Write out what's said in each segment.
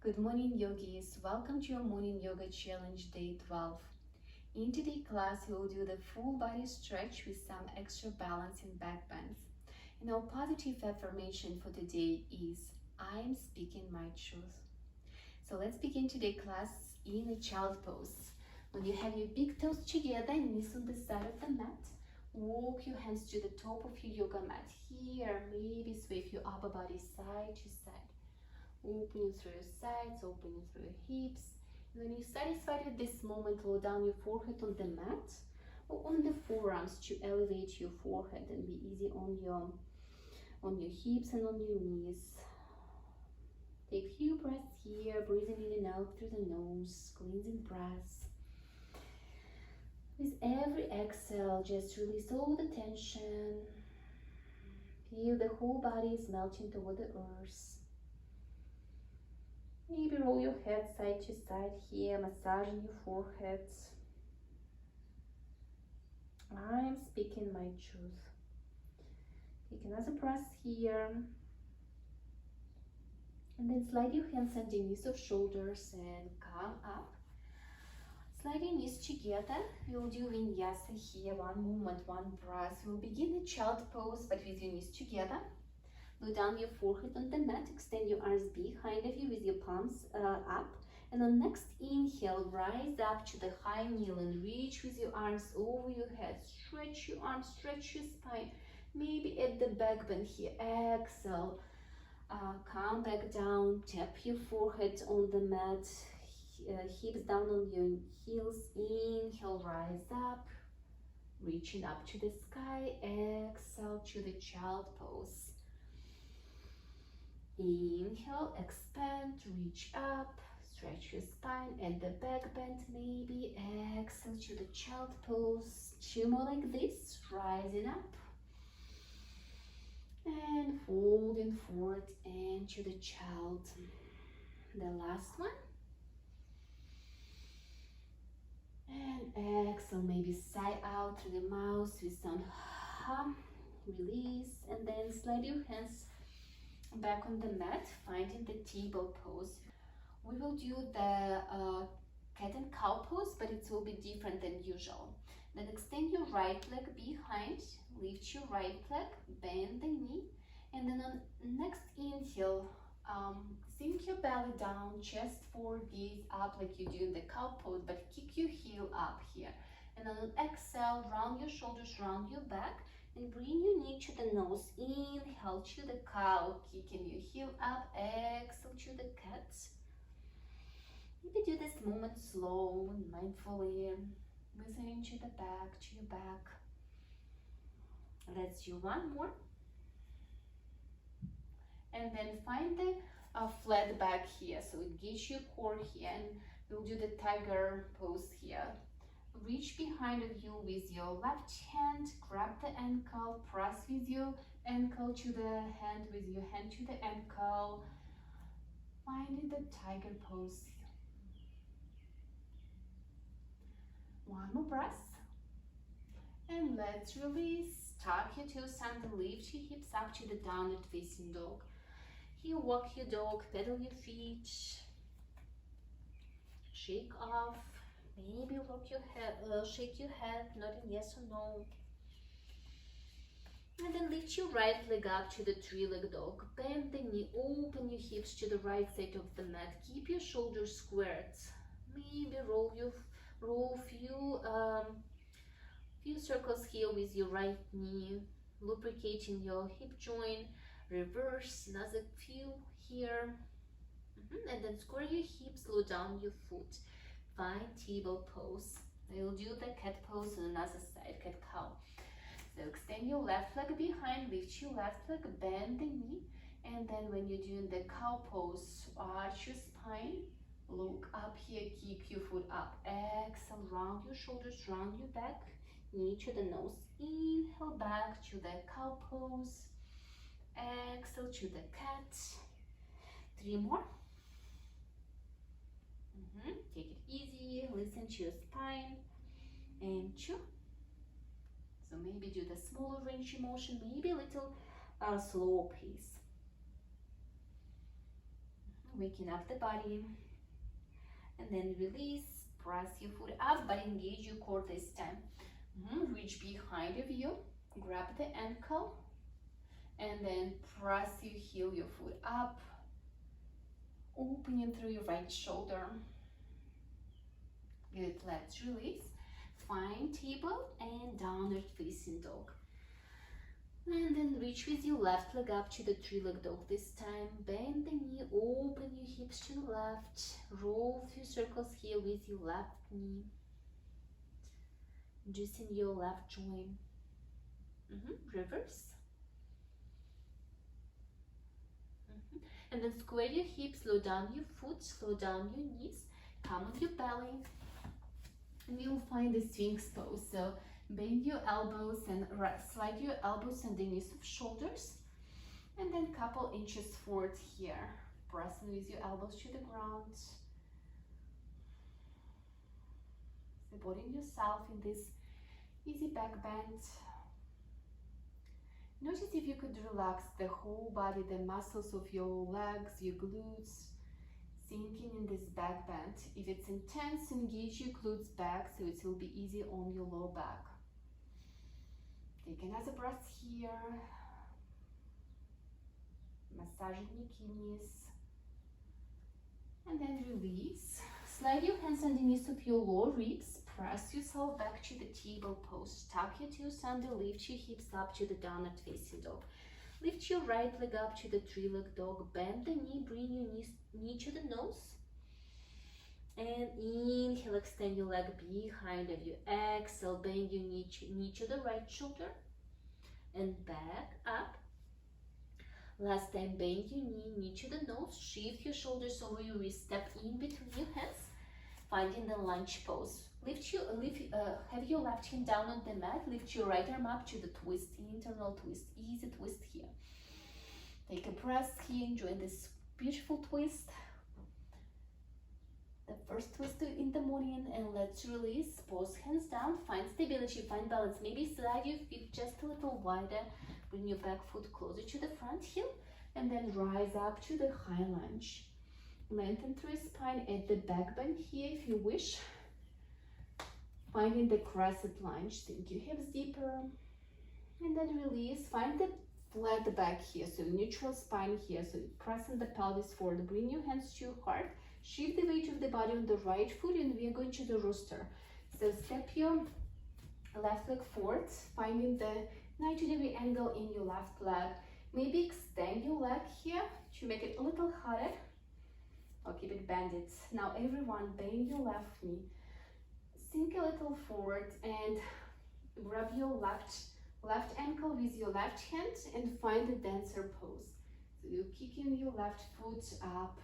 Good morning, yogis. Welcome to your morning yoga challenge day 12. In today's class, we will do the full body stretch with some extra balance and back bends. And our positive affirmation for today is, I am speaking my truth. So let's begin today's class in a child pose. When you have your big toes together and knees on the side of the mat, walk your hands to the top of your yoga mat. Here, maybe sway your upper body side to side. Opening through your sides, opening through your hips. And when you're satisfied with this moment, lower down your forehead on the mat or on the forearms to elevate your forehead and be easy on your hips and on your knees. Take a few breaths here, breathing in and out through the nose, cleansing breaths. With every exhale, just release all the tension. Feel the whole body is melting toward the earth. Maybe roll your head side to side here, massaging your forehead. I'm speaking my truth. Take another breath here. And then slide your hands underneath your shoulders and come up. Slide your knees together. We'll do vinyasa here. One movement, one breath. We'll begin a child pose, but with your knees together. Lower down your forehead on the mat, extend your arms behind of you with your palms up. And on next inhale, rise up to the high kneel and reach with your arms over your head. Stretch your arms, stretch your spine. Maybe at the back bend here. Exhale. Come back down, tap your forehead on the mat. Hips down on your heels. Inhale, rise up. Reaching up to the sky. Exhale to the child pose. Inhale, expand, reach up, stretch your spine and the back bend maybe. Exhale to the child pose. Two more like this, rising up. And folding forward into the child. The last one. And exhale, maybe sigh out through the mouth with some hum, release. And then slide your hands back on the mat, finding the table pose. We will do the cat and cow pose, but it will be different than usual. Then extend your right leg behind, lift your right leg, bend the knee, and then on next inhale, sink your belly down, chest forward, gaze up like you do in the cow pose, but kick your heel up here. And then on exhale, round your shoulders, round your back, and bring your knee to the nose. Inhale to the cow, kicking your heel up. Exhale to the cat. Maybe do this movement slow and mindfully, listening to the back, to your back. Let's do one more. And then find the flat back here. So engage your core here, and we'll do the tiger pose here. Reach behind of you with your left hand, grab the ankle, press with your ankle to the hand, with your hand to the ankle, finding the tiger pose. One more breath. And let's release. Tuck your toes under, lift your hips up to the downward facing dog. Here, walk your dog, pedal your feet, shake off. Maybe rock your head, shake your head, nodding yes or no. And then lift your right leg up to the three-leg dog. Bend the knee, open your hips to the right side of the mat. Keep your shoulders squared. Maybe roll few circles here with your right knee, lubricating your hip joint. Reverse another few here. And then square your hips, lower down your foot. Find table pose. We'll do the cat pose on another side, cat cow. So extend your left leg behind, lift your left leg, bend the knee, and then when you're doing the cow pose, arch your spine, look up here, kick your foot up. Exhale, round your shoulders, round your back, knee to the nose. Inhale back to the cow pose. Exhale to the cat. 3 more. Take it easy, listen to your spine. And 2. So maybe do the smaller range of motion, maybe a little slower pace. waking up the body. And then release, press your foot up, but engage your core this time. Reach behind of you, grab the ankle, and then press your heel, your foot up, opening through your right shoulder. Good, let's release. Find table and downward facing dog. And then reach with your left leg up to the three-leg dog this time. Bend the knee, open your hips to the left. Roll through circles here with your left knee. Just in your left joint. Reverse. And then square your hips, slow down your foot, slow down your knees. Come on your belly. And you'll find the Sphinx Pose. So bend your elbows and slide your elbows underneath of shoulders. And then couple inches forward here. Pressing with your elbows to the ground. Supporting yourself in this easy back bend. Notice if you could relax the whole body, the muscles of your legs, your glutes, sinking in this back bend. If it's intense, engage your glutes back so it will be easy on your low back. Take another breath here. Massaging your kidneys. And then release. Slide your hands underneath of your lower ribs. Press yourself back to the table pose. Tuck your toes under, lift your hips up to the downward facing dog. Lift your right leg up to the three-leg dog. Bend the knee, bring your knee to the nose. And inhale, extend your leg behind of you. Exhale, bend your knee to the right shoulder. And back up. Last time, bend your knee to the nose. Shift your shoulders over your wrist. Step in between your hands. Finding the lunge pose. Have your left hand down on the mat. Lift your right arm up to the twist, internal twist, easy twist here. Take a breath here, enjoy this beautiful twist. The first twist in the morning, and let's release. Pose hands down, find stability, find balance. Maybe slide your feet just a little wider. Bring your back foot closer to the front heel, and then rise up to the high lunge. Lengthen through your spine at the back bend here if you wish. Finding the crescent lunge, sink your hips deeper. And then release, find the flat back here, so neutral spine here. So pressing the pelvis forward, bring your hands to your heart. Shift the weight of the body on the right foot, and we are going to the rooster. So step your left leg forward, finding the 90-degree angle in your left leg. Maybe extend your leg here to make it a little harder. Or keep it bended. Now everyone, bend your left knee. Sink a little forward and grab your left ankle with your left hand and find the dancer pose. So you're kicking your left foot up.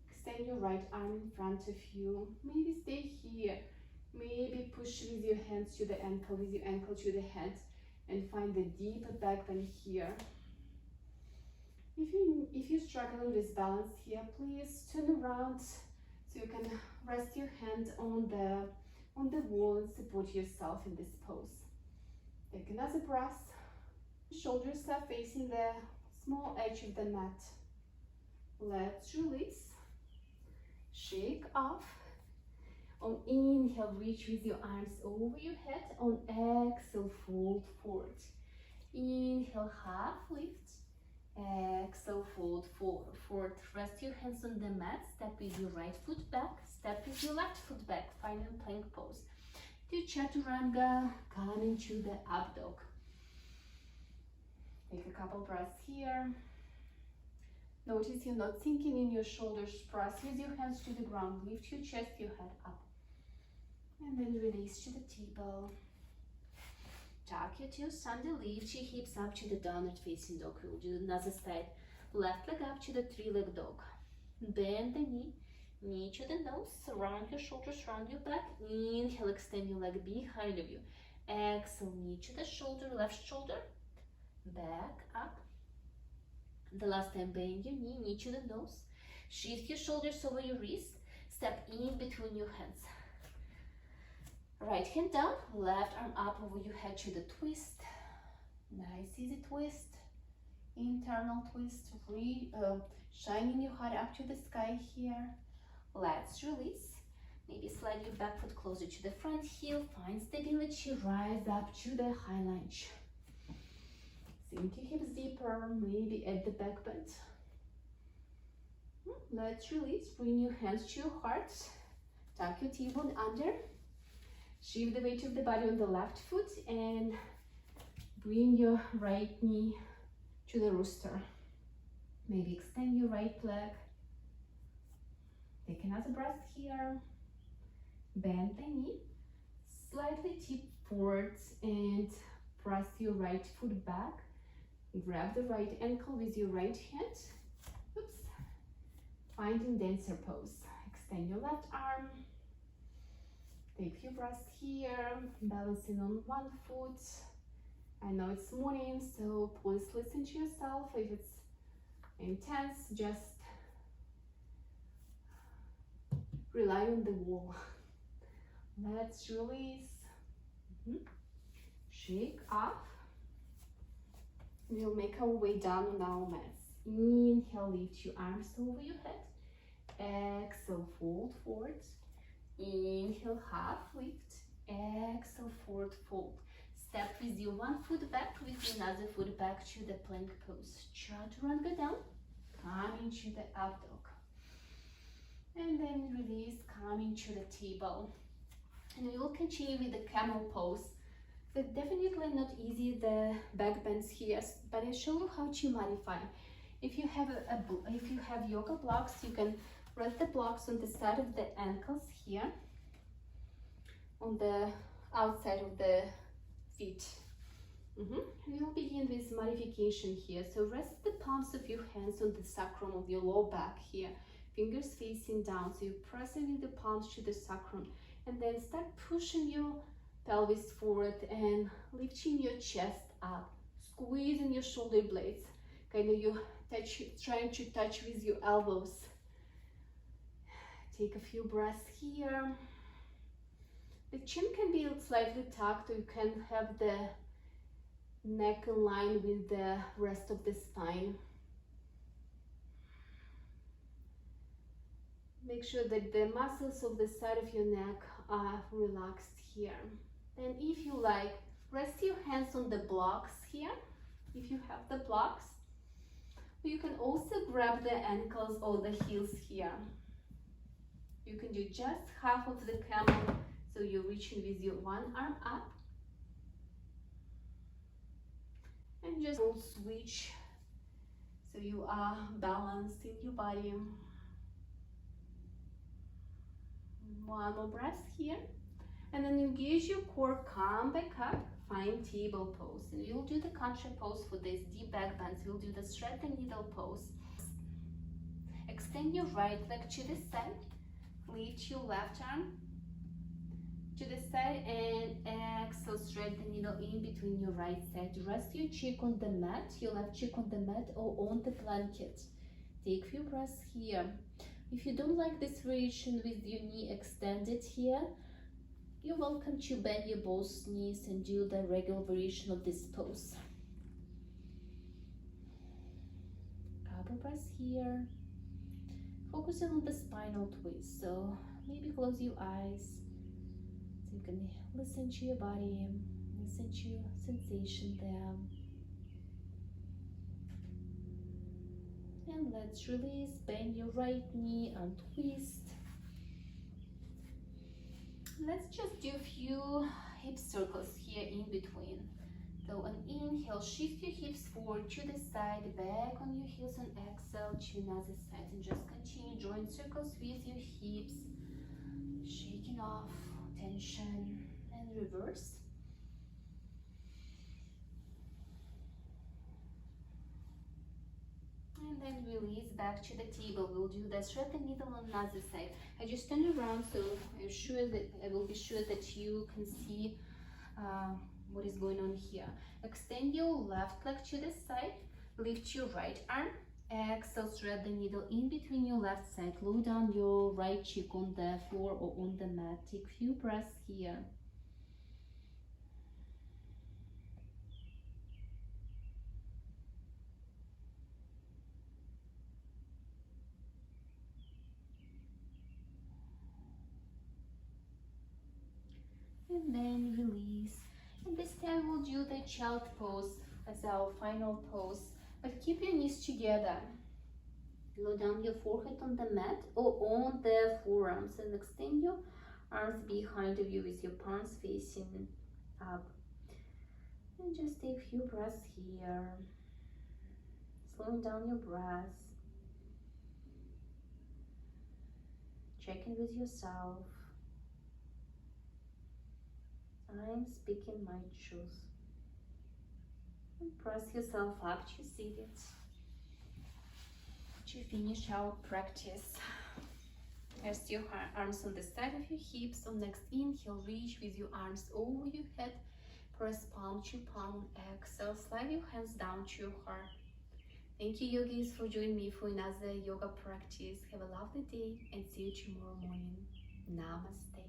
Extend your right arm in front of you. Maybe stay here. Maybe push with your hands to the ankle, with your ankle to the head, and find the deep back bend here. If you're struggling with balance here, please turn around so you can rest your hand on the wall and support yourself in this pose. Take another breath. Shoulders are facing the small edge of the mat. Let's release. Shake off. On inhale, reach with your arms over your head. On exhale, fold forward. Inhale, half lift. Exhale, fold forward. Rest your hands on the mat. Step with your right foot back. Step with your left foot back. Final plank pose. To chaturanga, come into the up dog. Take a couple breaths here. Notice you're not sinking in your shoulders. Press with your hands to the ground. Lift your chest, your head up. And then release to the table. Tuck your toes under, lift your hips up to the downward facing dog. We'll do another side. Left leg up to the three-leg dog. Bend the knee to the nose. Round your shoulders, round your back. Inhale, extend your leg behind of you. Exhale, knee to the shoulder, left shoulder. Back up. The last time, bend your knee to the nose. Shift your shoulders over your wrist. Step in between your hands. Right hand down, left arm up over your head to the twist. Nice easy twist. internal twist, shining your heart up to the sky here. Let's release. Maybe slide your back foot closer to the front heel. Find stability. Rise up to the high lunge. Sink your hips deeper. Maybe at the back bend. Let's release. Bring your hands to your heart. Tuck your tailbone under. Shift the weight of the body on the left foot and bring your right knee to the rooster. Maybe extend your right leg. Take another breath here. Bend the knee. Slightly tip forwards and press your right foot back. Grab the right ankle with your right hand. Oops. Finding dancer pose. Extend your left arm. Take a few breaths here. Balancing on one foot. I know it's morning, so please listen to yourself. If it's intense, just rely on the wall. Let's release. Shake off. We'll make our way down on our mats. Inhale, lift your arms over your head. Exhale, fold forward. Inhale, half lift. Exhale, forward fold. Step with your one foot back, with another foot back to the plank pose. Chaturanga down. Come into the up dog. And then release, come into the table. And we will continue with the camel pose. So definitely not easy, the back bends here, but I show you how to modify. If you have yoga blocks, you can rest the blocks on the side of the ankles here, on the outside of the feet. We will begin with modification here. So rest the palms of your hands on the sacrum of your low back here. Fingers facing down. So you're pressing with the palms to the sacrum. And then start pushing your pelvis forward and lifting your chest up. Squeezing your shoulder blades. Kind of you trying to touch with your elbows. Take a few breaths here. The chin can be slightly tucked, or you can have the neck in line with the rest of the spine. Make sure that the muscles of the side of your neck are relaxed here. And if you like, rest your hands on the blocks here, if you have the blocks. You can also grab the ankles or the heels here. You can do just half of the camel, so you're reaching with your one arm up. And just switch, so you are balanced in your body. One more breath here. And then engage your core, come back up, find table pose. And you'll do the contra pose for this deep back bends. We'll do the thread the needle pose. Extend your right leg to the side. Lift your left arm to the side and exhale, thread the needle in between your right side. Rest your cheek on the mat, your left cheek on the mat or on the blanket. Take a few breaths here. If you don't like this variation with your knee extended here, you're welcome to bend your both knees and do the regular variation of this pose. Couple breaths here. Focusing on the spinal twist, so maybe close your eyes so you can listen to your body, listen to your sensation there. And let's release, bend your right knee and twist. Let's just do a few hip circles here in between. So on inhale, shift your hips forward to the side, back on your heels, and exhale to another side. And just continue drawing circles with your hips, shaking off tension, and reverse. And then release back to the table. We'll do the thread the needle on another side. I just turn around, so I will be sure that you can see what is going on here. Extend your left leg to the side, lift your right arm, exhale, thread the needle in between your left side, lower down your right cheek on the floor or on the mat. Take a few breaths here. then release. And this time we'll do the child pose as our final pose. But keep your knees together. Lower down your forehead on the mat or on the forearms, and extend your arms behind of you with your palms facing up. And just take a few breaths here. Slowing down your breath. Check in with yourself. I'm speaking my truth. And press yourself up to seated. To finish our practice, rest your arms on the side of your hips. On next inhale, reach with your arms over your head. Press palm to palm. Exhale, slide your hands down to your heart. Thank you, yogis, for joining me for another yoga practice. Have a lovely day and see you tomorrow morning. Namaste.